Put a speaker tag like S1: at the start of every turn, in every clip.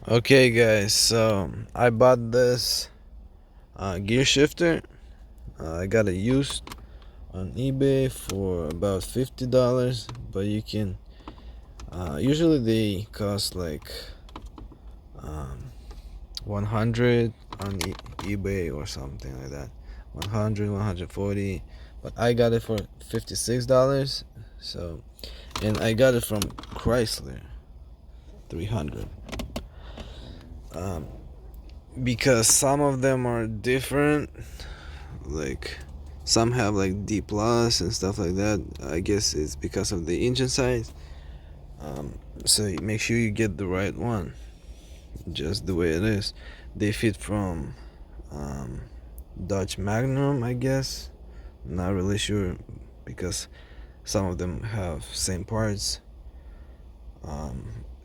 S1: Okay guys, so I bought this gear shifter. I got it used on eBay for about $50, but you can usually they cost like 100 on eBay or something like that. 100, 140, but I got it for $56. So, and I got it from Chrysler 300. Because some of them are different, like some have like D plus and stuff like that. I guess it's because of the engine size. So make sure you get the right one, just the way it is. They fit from Dodge Magnum, I guess. Not really sure because some of them have same parts.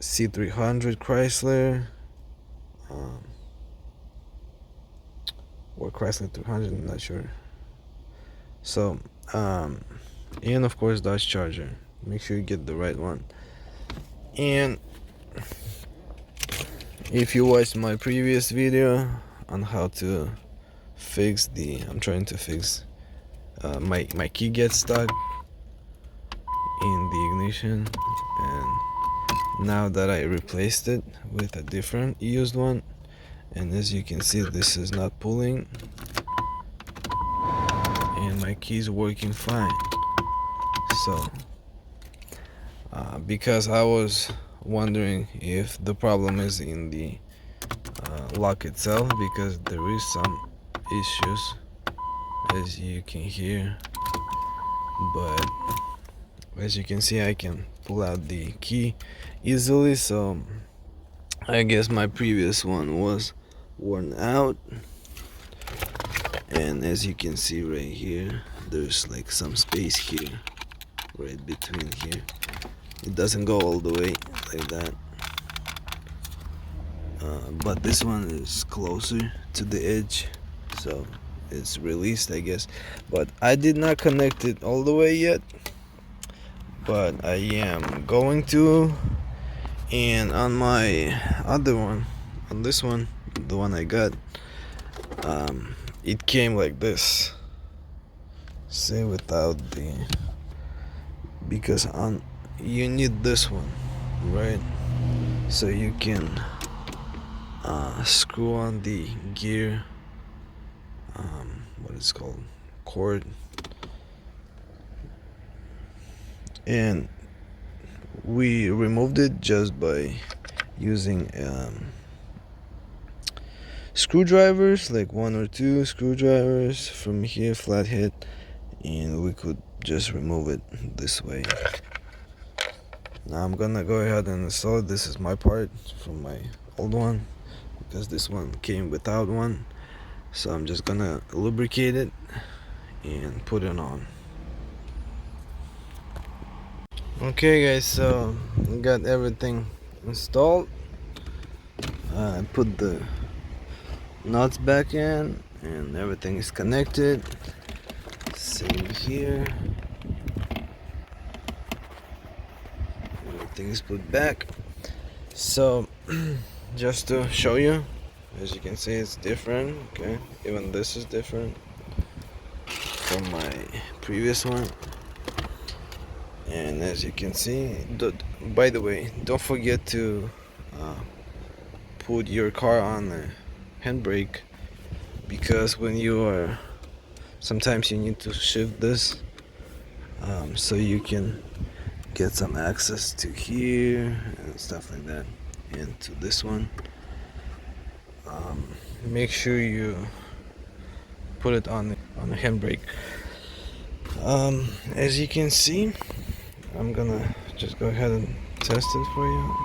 S1: C300 Chrysler, or Chrysler 300, I'm not sure. So, and of course Dodge Charger. Make sure you get the right one. And if you watched my previous video on how to fix I'm trying to fix my key gets stuck in the ignition, and now that I replaced it with a different used one, and as you can see this is not pulling and my key is working fine. So because I was wondering if the problem is in the lock itself, because there is some issues as you can hear, but as you can see I can pull out the key easily. So I guess my previous one was worn out, and as you can see right here there's like some space here, right between here. It doesn't go all the way like that, but this one is closer to the edge, so it's released I guess. But I did not connect it all the way yet, but I am going to. And on my other one, on this one, the one I got, it came like this. See, without the, because on you need this one, right? So you can screw on the gear, what it's called, cord, and we removed it just by using screwdrivers, like one or two screwdrivers from here, flathead, and we could just remove it this way. Now I'm gonna go ahead and install it. This is my part from my old one, because this one came without one. So I'm just gonna lubricate it and put it on. Okay guys, so we got everything installed. I put the nuts back in and everything is connected. Same here. Everything is put back. So just to show you, as you can see it's different. Okay, even this is different from my previous one. And as you can see, by the way, don't forget to put your car on the handbrake, because when you are, sometimes you need to shift this so you can get some access to here and stuff like that, and to this one. Make sure you put it on the handbrake. As you can see, I'm gonna just go ahead and test it for you.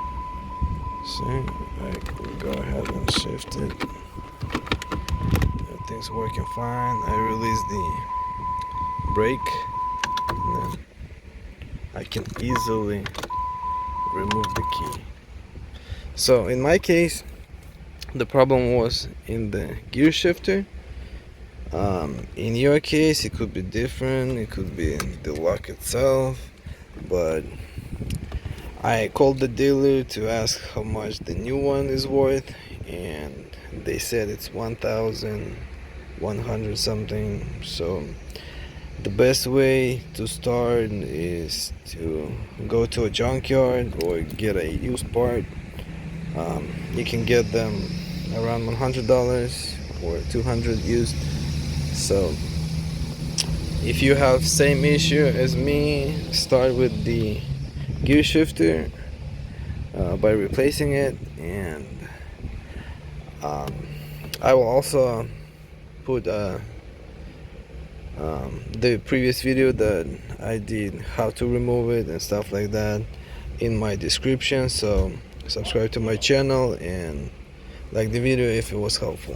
S1: See, I go ahead and shift it. Everything's working fine. I release the brake, and then I can easily remove the key. So in my case, the problem was in the gear shifter. In your case, it could be different. It could be in the lock itself, but I called the dealer to ask how much the new one is worth, and they said it's 1,100 something. So the best way to start is to go to a junkyard or get a used part. You can get them around $100 or 200 used. So if you have same issue as me, start with the gear shifter by replacing it, and um, I will also put the previous video that I did how to remove it and stuff like that in my description. So subscribe to my channel and like the video if it was helpful.